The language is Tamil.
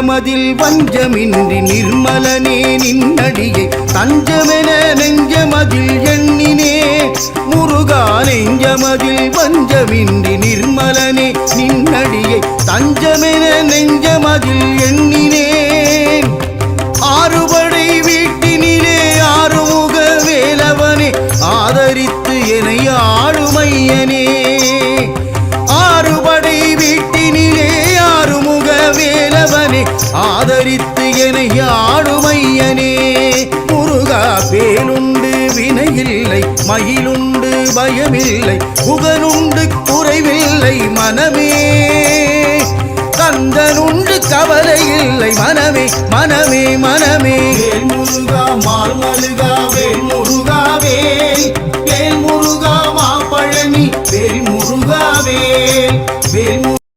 நெஞ்சமதில் வஞ்சமின்றி நிர்மலனே நின்னடியை தஞ்சமென நெஞ்சமதில் எண்ணினே முருகா நெஞ்சமதில் வஞ்சமின்றி நிர்மலனே நின்னடியை தஞ்சமென நெஞ்சமதில் எண்ணினேன் ஆறுபடை வீட்டினிலே ஆறுமுக வேலவனே ஆதரித்து என்னை ஆளுமையனே ஆறுபடை வீட்டினிலே ஆறுமுக வேலவனே ஆதரித்து என்னை ஆளுமையனே முருகா பேனுண்டு வினையில்லை மயிலுண்டு பயமில்லை புகனுண்டு குறைவில்லை மனமே கந்தனுண்டு கவலை இல்லை மனமே மனமே மனமே வேல் முருகா மால் மருகா வேல் முருகா வேல் வேல் முருகா மா பழனி வேல் முருகா வேல்